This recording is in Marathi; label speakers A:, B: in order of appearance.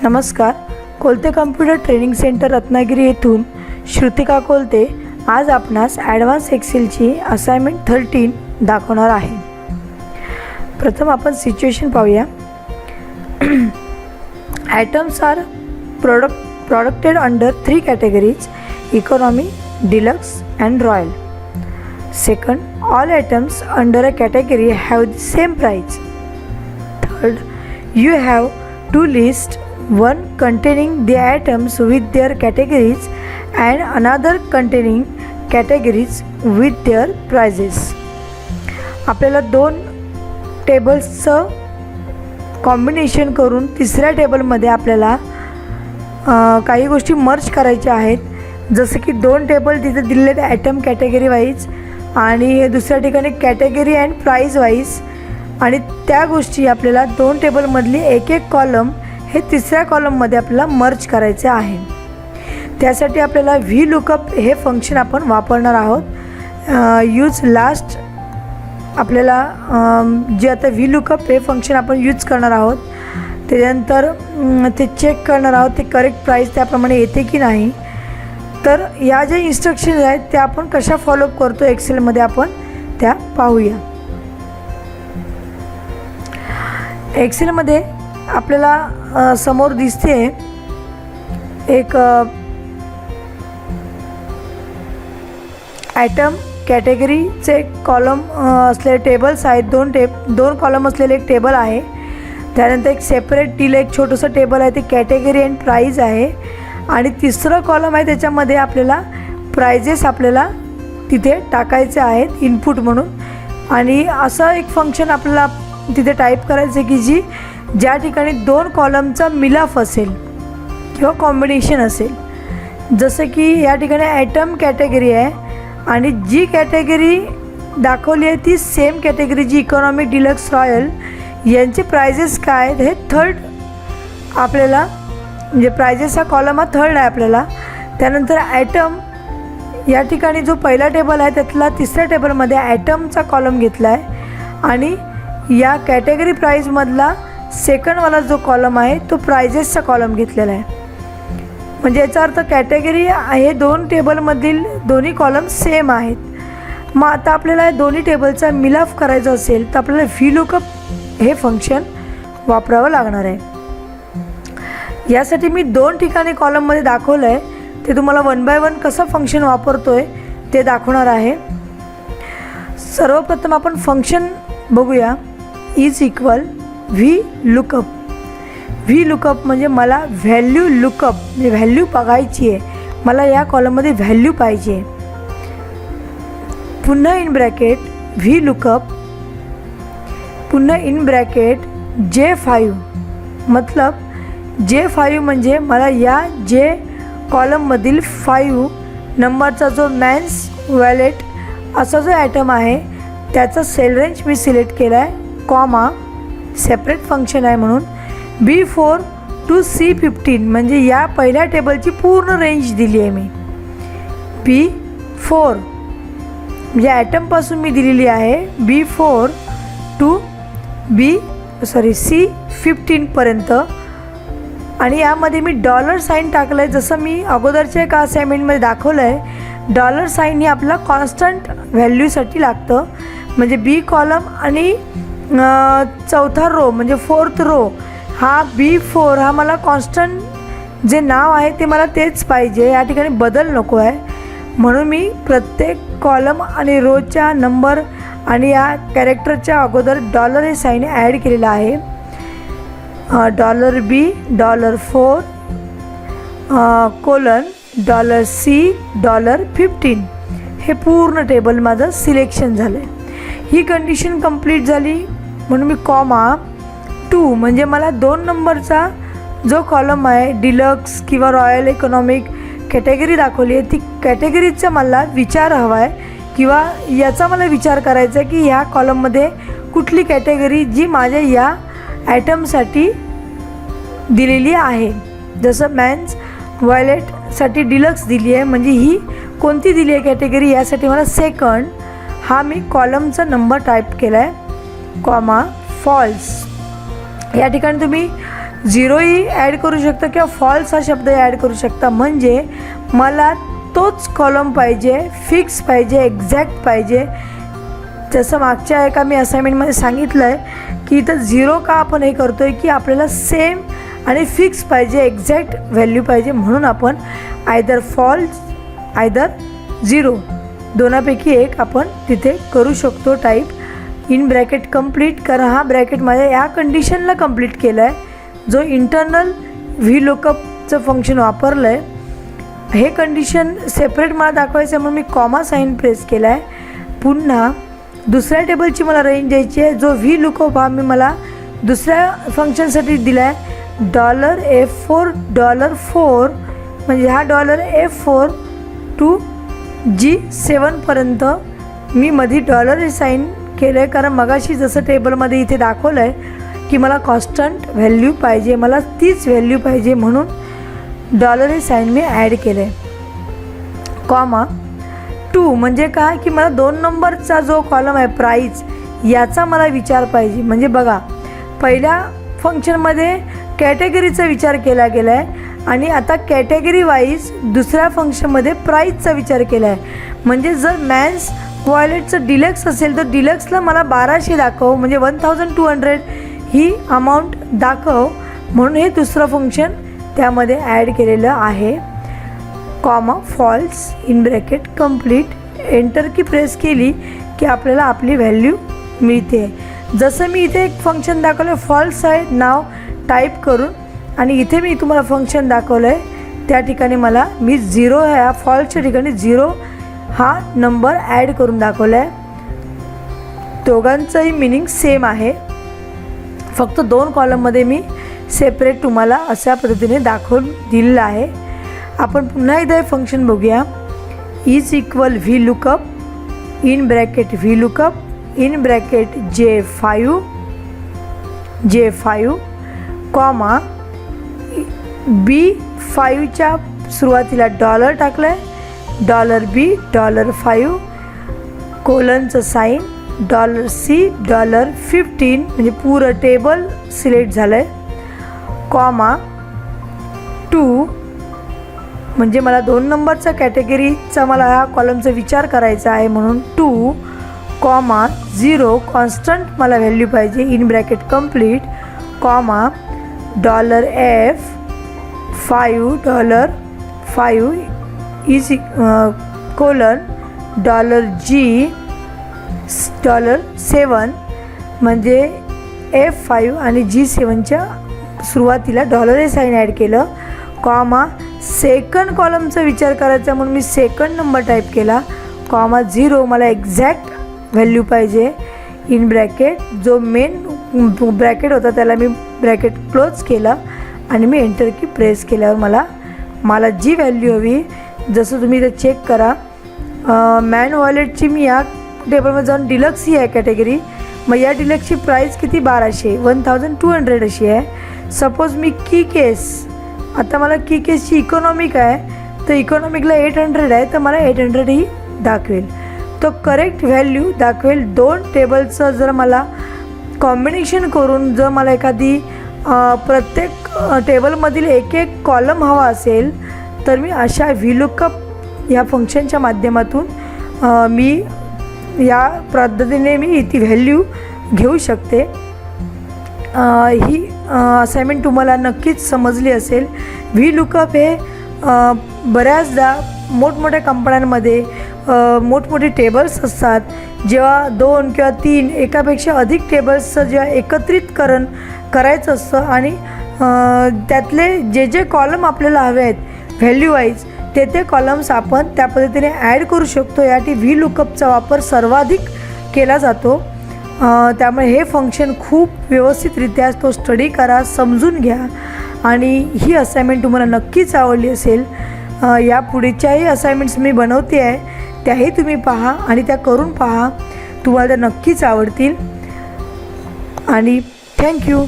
A: नमस्कार. Kolte computer training centre Ratnagiri येथून श्रुतिका कोलते आज आपणास ॲडव्हान्स एक्सेलची असाइनमेंट 13 दाखवणार आहे. प्रथम आपण सिच्युएशन पाहूया. Items are produced under 3 categories: economy, deluxe and royal. Second, all items under a category have the same price. Third, you have to list one containing the items with their categories and another containing categories with their prices. आपल्याला दोन टेबल्सचं कॉम्बिनेशन करून तिसऱ्या टेबलमध्ये आपल्याला काही गोष्टी मर्ज करायच्या आहेत. जसं की दोन टेबल तिथे दिलेले आहेत आयटम कॅटेगरी वाईज आणि दुसऱ्या ठिकाणी कॅटेगरी अँड प्राईज वाईज, आणि त्या गोष्टी आपल्याला दोन टेबलमधली एक एक कॉलम हे तिसऱ्या कॉलममध्ये आपल्याला मर्ज करायचे आहे. त्यासाठी आपल्याला व्ही लुकअप हे फंक्शन आपण वापरणार आहोत. यूज लास्ट आपल्याला जे आता व्ही लुकअप हे फंक्शन आपण यूज करणार आहोत. त्याच्यानंतर ते चेक करणार आहोत ते करेक्ट प्राईस त्याप्रमाणे येते की नाही. तर या ज्या इन्स्ट्रक्शन्स आहेत त्या आपण कशा फॉलोअप करतो एक्सेलमध्ये आपण त्या पाहूया. एक्सेलमध्ये आपल्याला समोर दिसते एक आयटम कॅटेगरीचे कॉलम असलेले टेबल्स आहेत. दोन कॉलम असलेले एक टेबल आहे. त्यानंतर एक सेपरेट दिलं एक छोटंसं टेबल आहे ते कॅटेगरी अँड प्राईज आहे. आणि तिसरं कॉलम आहे त्याच्यामध्ये आपल्याला प्राइजेस आपल्याला तिथे टाकायचे आहेत इनपुट म्हणून. आणि असं एक फंक्शन आपल्याला तिथे टाईप करायचं आहे की ज्या ठिकाणी दोन कॉलमचा मिलाफ असेल किंवा कॉम्बिनेशन असेल. जसं की या ठिकाणी आयटम कॅटेगरी आहे आणि जी कॅटेगरी दाखवली आहे ती सेम कॅटेगरी जी इकॉनॉमी, डिलक्स, रॉयल यांचे प्राइजेस काय आहेत हे थर्ड आपल्याला म्हणजे प्राइजेस हा कॉलम हा थर्ड आहे आपल्याला. त्यानंतर आयटम या ठिकाणी जो पहिला टेबल आहे त्यातला तिसऱ्या टेबलमध्ये आयटमचा कॉलम घेतला आहे आणि या कॅटेगरी प्राईजमधला सेकंडवाला जो कॉलम आहे तो प्राइजेसचा कॉलम घेतलेला आहे. म्हणजे याचा अर्थ कॅटेगरी हे दोन टेबलमधील दोन्ही कॉलम सेम आहेत. मग आता आपल्याला दोन्ही टेबलचा मिलाफ करायचा असेल तर आपल्याला व्ही लुकअप हे फंक्शन वापरावं लागणार आहे. यासाठी मी दोन ठिकाणी कॉलममध्ये दाखवलं आहे ते तुम्हाला 1 by 1 कसं फंक्शन वापरतो आहे ते दाखवणार आहे. सर्वप्रथम आपण फंक्शन बघूया. Is equal V lookup. V lookup म्हणजे मला व्हॅल्यू लुकअप म्हणजे व्हॅल्यू बघायची आहे. मला या कॉलममध्ये व्हॅल्यू पाहिजे. पुन्हा इन ब्रॅकेट व्ही लुकअप पुन्हा इन ब्रॅकेट J5 मतलब J5 म्हणजे मला या J कॉलममधील 5 नंबरचा जो मॅन्स वॅलेट असा जो आयटम आहे त्याचा सेल रेंज मी सिलेक्ट केला आहे. कॉमा सेपरेट फंक्शन आहे म्हणून B4 to C15 म्हणजे या पहिल्या टेबलची पूर्ण रेंज दिली आहे मी. B4 म्हणजे आयटमपासून मी दिलेली आहे B4 to C15 पर्यंत. आणि यामध्ये मी डॉलर साईन टाकलं आहे. जसं मी अगोदरच्या एका असाइनमेंटमध्ये दाखवलं आहे डॉलर साईन ही आपला कॉन्स्टंट व्हॅल्यूसाठी लागतं. म्हणजे बी कॉलम आणि चौथा रो म्हणजे 4th रो हा B4 हा मला कॉन्स्टंट जे नाव आहे ते मला तेच पाहिजे. या ठिकाणी बदल नको आहे म्हणून मी प्रत्येक कॉलम आणि रोच्या नंबर आणि या कॅरेक्टरच्या अगोदर डॉलर हे साईन ॲड केलेलं आहे. $B $4 $C $15 हे पूर्ण टेबल माझं सिलेक्शन झालं आहे. ही कंडिशन कंप्लीट झाली म्हणून मी कॉमा 2 म्हणजे मला 2 नंबरचा जो कॉलम आहे डिलक्स किंवा रॉयल, इकॉनॉमिक कॅटेगरी दाखवली आहे ती कॅटेगरीचा मला विचार हवा आहे किंवा याचा मला विचार करायचा आहे की ह्या कॉलममध्ये कुठली कॅटेगरी जी माझ्या या आयटमसाठी दिलेली आहे. जसं मॅन्स वॉयलेटसाठी डिलक्स दिली आहे म्हणजे ही कोणती दिली आहे कॅटेगरी यासाठी मला सेकंड हा मी कॉलमचा नंबर टाईप केला आहे कॉमा फॉल्स. या ठिकाणी तुम्ही झिरोही ॲड करू शकता किंवा फॉल्स हा शब्दही ॲड करू शकता. म्हणजे मला तोच कॉलम पाहिजे, फिक्स पाहिजे, एक्झॅक्ट पाहिजे. जसं मागच्या एका मी असाइनमेंटमध्ये सांगितलं आहे की इथं झिरो का आपण हे करतो आहे की आपल्याला सेम आणि फिक्स पाहिजे, एक्झॅक्ट व्हॅल्यू पाहिजे. म्हणून आपण आयदर फॉल्स आयदर झिरो दोनापैकी एक आपण तिथे करू शकतो टाईप इन ब्रॅकेट कंप्लीट. कारण हा ब्रॅकेट माझ्या या कंडिशनला कंप्लीट केला आहे जो इंटरनल व्ही लुकअपचं फंक्शन वापरलं आहे. हे कंडिशन सेपरेट मला दाखवायचं आहे म्हणून मी कॉमा साईन प्रेस केला आहे. पुन्हा दुसऱ्या टेबलची मला रेंज द्यायची आहे जो व्ही लुकअप हा मी मला दुसऱ्या फंक्शनसाठी दिला आहे. $F4 $4 म्हणजे हा $F4 टू G7पर्यंत मी मध्ये डॉलर हे साईन केलं आहे. कारण मगाशी जसं टेबलमध्ये इथे दाखवलं आहे की मला कॉन्स्टंट व्हॅल्यू पाहिजे, मला तीच व्हॅल्यू पाहिजे म्हणून डॉलर हे साईन मी ॲड केलं आहे. कॉमा 2 म्हणजे काय की मला 2 नंबरचा जो कॉलम आहे प्राईज याचा मला विचार पाहिजे. म्हणजे बघा पहिल्या फंक्शनमध्ये कॅटेगरीचा विचार केला गेला आहे आणि आता कॅटेगरी वाईज दुसऱ्या फंक्शनमध्ये प्राईजचा विचार केला आहे. म्हणजे जर मॅन्स वॉयलेटचं डिलक्स असेल तर डिलक्सला मला 1200 दाखव, म्हणजे 1200 ही अमाऊंट दाखव म्हणून हे दुसरं फंक्शन त्यामध्ये ॲड केलेलं आहे. Comma falls in bracket complete enter की प्रेस केली की आपल्याला आपली व्हॅल्यू मिळते. जसं मी इथे एक फंक्शन दाखवलं फॉल्स आहे नाव टाईप करून आणि इथे मी तुम्हाला फंक्शन दाखवलं आहे त्या ठिकाणी मला मी झिरो ह्या फॉल्सच्या ठिकाणी झिरो हा नंबर ॲड करून दाखवला आहे. दोघांचंही मिनिंग सेम आहे, फक्त 2 कॉलममध्ये मी सेपरेट तुम्हाला अशा पद्धतीने दाखवून दिलेलं आहे. आपण पुन्हा एकदा हे फंक्शन बघूया. Is equal V lookup in bracket V lookup in bracket J5 comma B5च्या सुरुवातीला डॉलर टाकलं आहे, $B $5 कोलनचं साईन $C $15 म्हणजे पुरं टेबल सिलेक्ट झालं आहे. कॉमा 2 म्हणजे मला 2 नंबरचा कॅटेगरीचा मला ह्या कॉलमचा विचार करायचा आहे म्हणून 2 कॉमा 0 कॉन्स्टंट मला व्हॅल्यू पाहिजे in bracket complete comma $5 is colon $G $7 म्हणजे F5 आणि G7च्या सुरुवातीला डॉलर हे साईन ॲड केलं. कॉमा सेकंड कॉलमचा विचार करायचा म्हणून मी सेकंड नंबर टाईप केला. कॉमा 0 मला एक्झॅक्ट व्हॅल्यू पाहिजे इन ब्रॅकेट जो मेन ब्रॅकेट होता त्याला मी ब्रॅकेट क्लोज केला आणि मी एंटर की प्रेस केल्यावर मला जी व्हॅल्यू हवी जसं तुम्ही इथं चेक करा. मॅन वॉलेटची मी या टेबलमध्ये जाऊन डिलक्स ही आहे कॅटेगरी. मग या डिलक्सची प्राईस किती 1200 अशी आहे. सपोज मी की केस आता मला की केसची इकॉनॉमिक आहे तर इकॉनॉमिकला 800 आहे तर मला 800 ही दाखवेल. तो करेक्ट व्हॅल्यू दाखवेल. 2 टेबलचं जर मला कॉम्बिनेशन करून जर मला एखादी प्रत्येक टेबलमधील एक कॉलम हवा असेल तर मी अशा व्ही लुकअप या फंक्शनच्या माध्यमातून मी या पद्धतीने मी ती व्हॅल्यू घेऊ शकते. ही असाइनमेंट तुम्हाला नक्कीच समजली असेल. व्ही लुकअप हे बऱ्याचदा मोठमोठ्या कंपन्यांमध्ये मोठमोठे टेबल्स असतात. जेव्हा 2 किंवा 3 एकापेक्षा अधिक टेबल्सचं जेव्हा एकत्रितकरण करायचं असतं आणि त्यातले जे कॉलम आपल्याला हवे आहेत व्हॅल्यू वाईज ते कॉलम्स आपण त्या पद्धतीने ॲड करू शकतो. यासाठी व्ही लुकअपचा वापर सर्वाधिक केला जातो. त्यामुळे हे फंक्शन खूप व्यवस्थितरित्या तो स्टडी करा, समजून घ्या आणि ही असाइनमेंट तुम्हाला नक्कीच आवडली असेल. या पुढच्याही असाइनमेंट्स मी बनवते आहे त्याही तुम्ही पहा आणि त्या करून पहा, तुम्हाला त्या नक्कीच आवडतील. आणि थँक्यू.